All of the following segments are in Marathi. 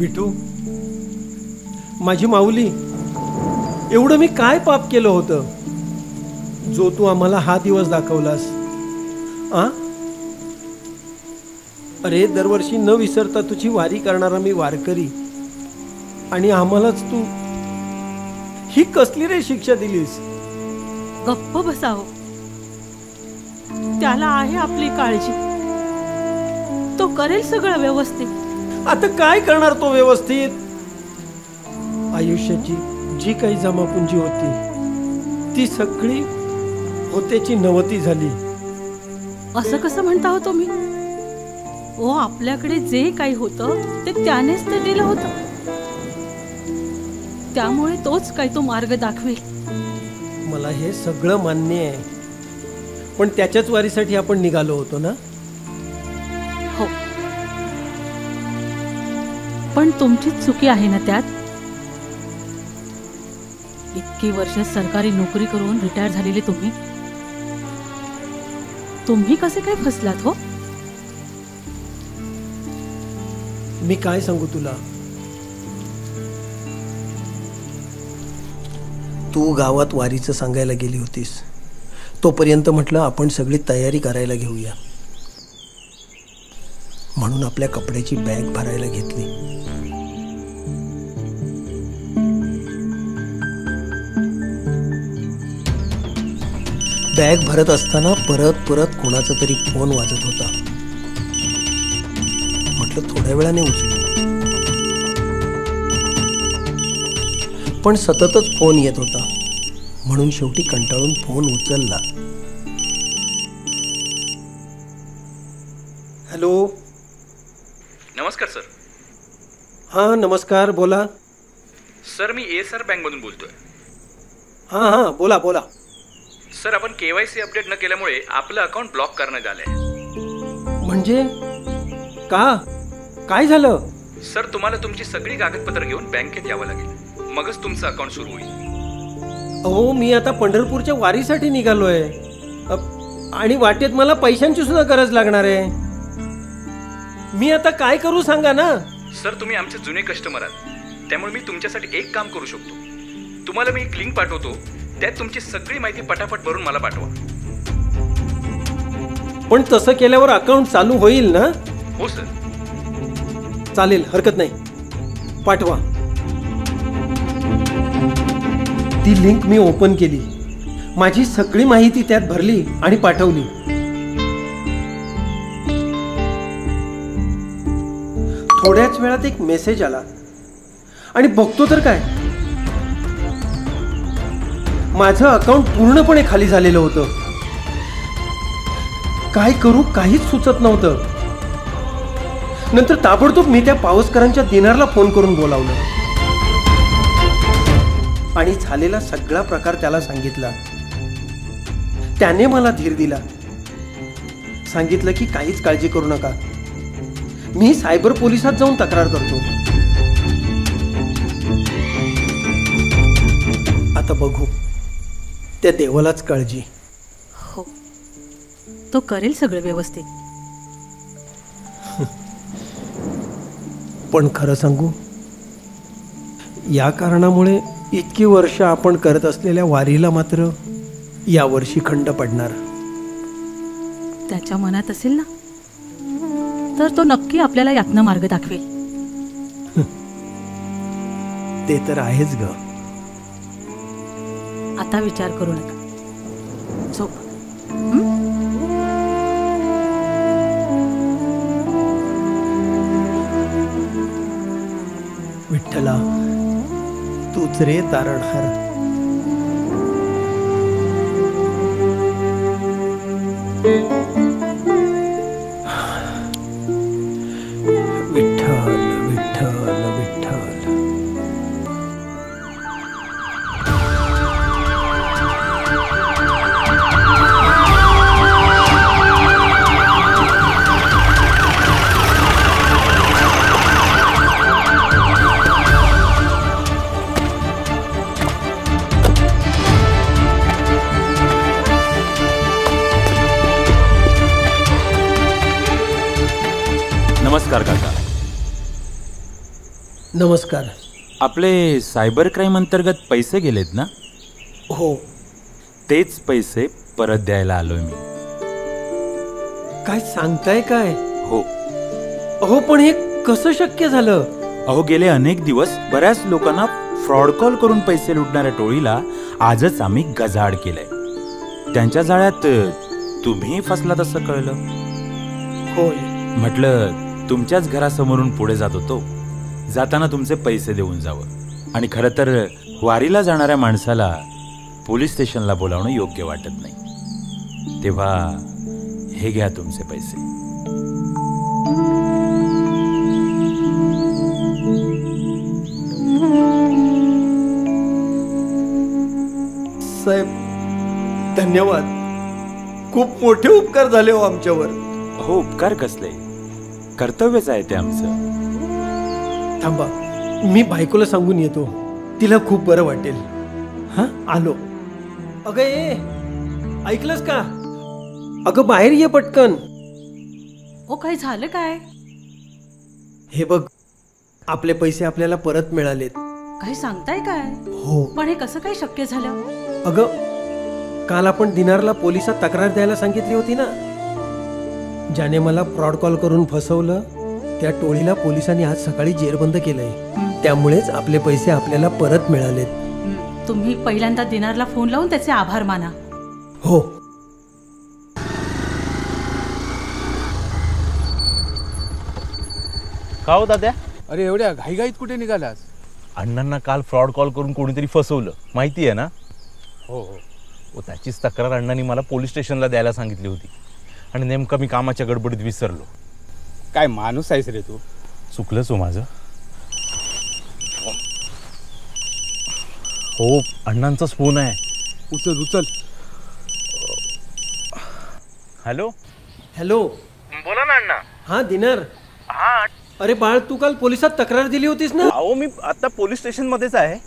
विठू, माझी माऊली, एवढं मी काय पाप केलं होतं जो तू आम्हाला हा दिवस दाखवलास? अरे, दरवर्षी न विसरता तुझी वारी करणारा मी वारकरी, आणि आम्हालाच तू ही कसली रे शिक्षा दिलीस? गप्प बसावं. त्याला आहे आपली काळजी, तो करेल सगळं व्यवस्थित. आता काय करणार तो व्यवस्थित? आयुष्याची जी काही जमापुंजी होती ती सगळी होतेची नवती झाली. असं कसं म्हणता हो तुम्ही? ओ, आपल्याकडे जे काही होतं ते त्यानेच ते दिलं होतं, त्यामुळे तोच काही तो मार्ग दाखवेल. मला हे सगळं मान्य आहे, पण त्याच्याच वारीसाठी आपण निघालो होतो ना? हो, पण तुमचीच चुकी आहे ना त्यात. इतकी वर्ष सरकारी नोकरी करून रिटायर झालेले तुम्ही कसे काय फसलात हो? मी काय सांगू तुला? तू गावात वारीचं सांगायला गेली होतीस, तोपर्यंत म्हटलं आपण सगळी तयारी करायला घेऊया. म्हणून आपल्या कपड्याची बॅग भरायला घेतली. बॅग भरत असताना परत परत कोणाचा तरी फोन वाजत होता. म्हटलं थोड्या वेळाने उचलू, पण सततच फोन येत होता, म्हणून शेवटी कंटाळून फोन उचलला. हॅलो. नमस्कार सर. हां, नमस्कार, बोला. सर, मी ASR बँकमधून बोलतोय. हां, बोला बोला. सर, आपण KYC अपडेट न केल्यामुळे आपलं अकाउंट ब्लॉक करण्यात आलंय. म्हणजे का? काय झालं? सर, तुम्हाला तुमची सगळी कागदपत्र घेऊन बँकेत यावं लागेल, मगच तुमचं अकाउंट सुरू होईल. अहो, मी आता पंढरपूरच्या वारीसाठी निघालोय, आणि वाटेत मला पैशांची सुद्धा गरज लागणार आहे. मी आता काय करू सांगा ना? सर, तुम्ही आमचे जुने कस्टमर आहात, त्यामुळे मी तुमच्यासाठी एक काम करू शकतो. तुम्हाला मी एक लिंक पाठवतो, त्यात तुमची सगळी माहिती पटापट भरून मला पाठवा. पण तसं केल्यावर अकाउंट चालू होईल ना? हो सर. चालेल, हरकत नाही, पाठवा. ती लिंक मी ओपन केली, माझी सगळी माहिती त्यात भरली आणि पाठवली. थोड्याच वेळात एक मेसेज आला, आणि बघतो तर काय, माझं अकाउंट पूर्णपणे खाली झालेलं होतं. काय करू काहीच सुचत नव्हतं. नंतर ताबडतोब मी त्या पावसकरांच्या दिनारला फोन करून बोलावलं आणि झालेला सगळा प्रकार त्याला सांगितला. त्याने मला धीर दिला, सांगितलं की काहीच काळजी करू नका, मी सायबर पोलिसात जाऊन तक्रार करतो. आता बघू, त्या देवालाच काळजी. हो, तो करेल सगळं व्यवस्थित. पण खरं सांगू, या कारणामुळे इतकी वर्ष आपण करत असलेल्या वारीला मात्र यावर्षी खंड पडणार. त्याच्या मनात असेल ना, तर तो नक्की आपल्याला यातनं मार्ग दाखवेल. ते तर आहेच ग. आता विचार करू नका, झोप. विठ्ठला, तूच रे तारणहार. विठ्ठल विठ्ठल विठ्ठल. नमस्कार काका. नमस्कार. आपले सायबर क्राईम अंतर्गत पैसे गेलेत ना? हो. तेच पैसे परत द्यायला आलोय मी. काय सांगताय काय? हो. अहो पण हे कसं शक्य झालं? अहो गेले अनेक दिवस बऱ्याच लोकांना फ्रॉड कॉल करून पैसे लुटणाऱ्या टोळीला आजच आम्ही गजाआड केलंय. त्यांच्या जाळ्यात तुम्ही फसला तसं कळलं. होय. म्हटलं तुमच्याच घरासमोरून पुढे जात होतो, जाताना तुमचे पैसे देऊन जावं. आणि खरं तर वारीला जाणाऱ्या माणसाला पोलीस स्टेशनला बोलावणं योग्य वाटत नाही. तेव्हा हे घ्या तुमचे पैसे. साहेब धन्यवाद. खूप मोठे उपकार झाले हो आमच्यावर. हो उपकार कसले, कर्तव्यच आहे ते आमचं. थांबा, मी बायकोला सांगून येतो, तिला खूप बरं वाटेल. हा आलो. अगं ये, ऐकलंस का? अगं बाहेर ये पटकन. ओ काय झालं काय? हे बघ, आपले पैसे आपल्याला परत मिळालेत. काही सांगताय काय? हो. पण हे कसं काय शक्य झालं? अगं काल आपण दिनारला पोलिसात तक्रार द्यायला सांगितली होती ना. ज्याने मला फ्रॉड कॉल करून फसवलं त्या टोळीला पोलिसांनी आज सकाळी जेरबंद केलंय. त्यामुळेच आपले पैसे आपल्याला परत मिळालेत. तुम्ही पहिल्यांदा दिनारला फोन लावून त्याचे आभार माना. हो. का हो दाद्या? अरे एवढ्या घाईघाईत कुठे निघालास? अण्णांना काल फ्रॉड कॉल करून कोणीतरी फसवलं, माहिती आहे ना? हो. त्याचीच तक्रार अण्णांनी मला पोलीस स्टेशनला द्यायला सांगितली होती आणि नेमकं मी कामाच्या गडबडीत विसरलो. काय माणूस आहेस रे तू. चुकलंच हो माझं. हो अण्णांचाच फोन आहे. उचल उचल. हॅलो. हॅलो. बोला ना अण्णा. हा दिनार. हा. अरे बाळ, तू काल पोलिसात तक्रार दिली होतीस ना? अहो मी आता पोलीस स्टेशन मध्येच आहे.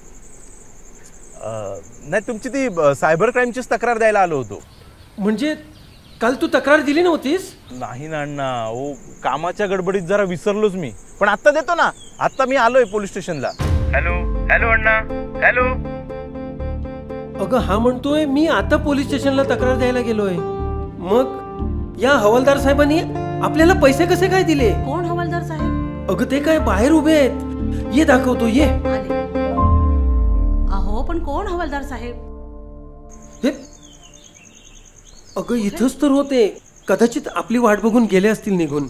नाही तुमची ती सायबर क्राईमचीच तक्रार द्यायला आलो होतो. म्हणजे काल तू तक्रार दिली नव्हतीस? नाही ना अण्णा, हो कामाच्या गडबडीत जरा विसरलोच मी. पण आता देतो ना, आता मी आलोय पोलीस स्टेशनला. हॅलो हॅलो अण्णा. हॅलो. अगं हा म्हणतोय मी आता पोलीस स्टेशनला तक्रार द्यायला गेलोय. मग या हवालदार साहेबांनी आपल्याला पैसे कसे काय दिले? कोण हवालदार साहेब? अगं ते काय बाहेर उभे आहेत. ये दाखवतो ये. आले. अहो पण कोण हवालदार साहेब? हे अगं इथंच तर होते. कदाचित आपली वाट बघून गेले असतील निघून.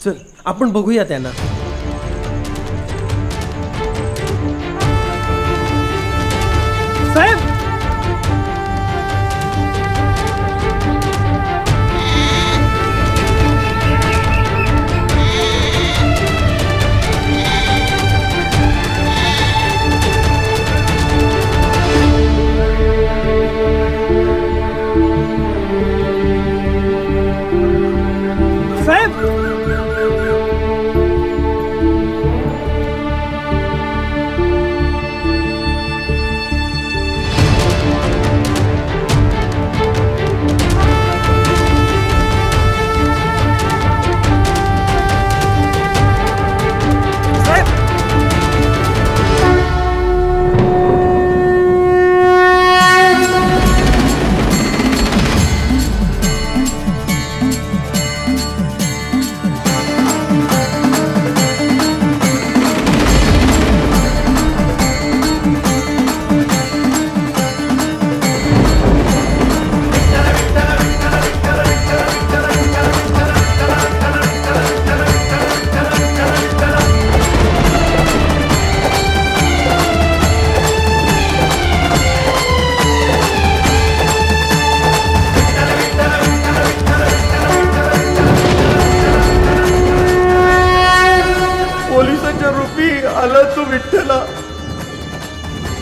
चल आपण बघूया त्यांना. साहेब.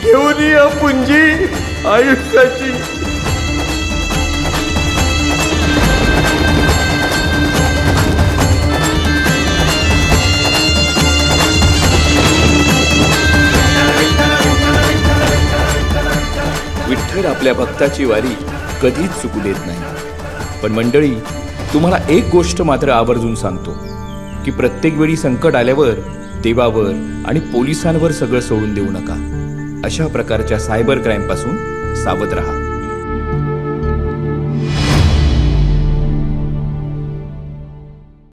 घेऊन या पुंजी आयुष्याची. विठ्ठल आपल्या भक्ताची वारी कधीच चुकू देत नाही. पण मंडळी, तुम्हाला एक गोष्ट मात्र आवर्जून सांगतो की प्रत्येक वेळी संकट आल्यावर देवावर आणि पोलिसांवर सगळं सोडून देऊ नका. अशा प्रकारच्या सायबर क्राईमपासून सावध राहा.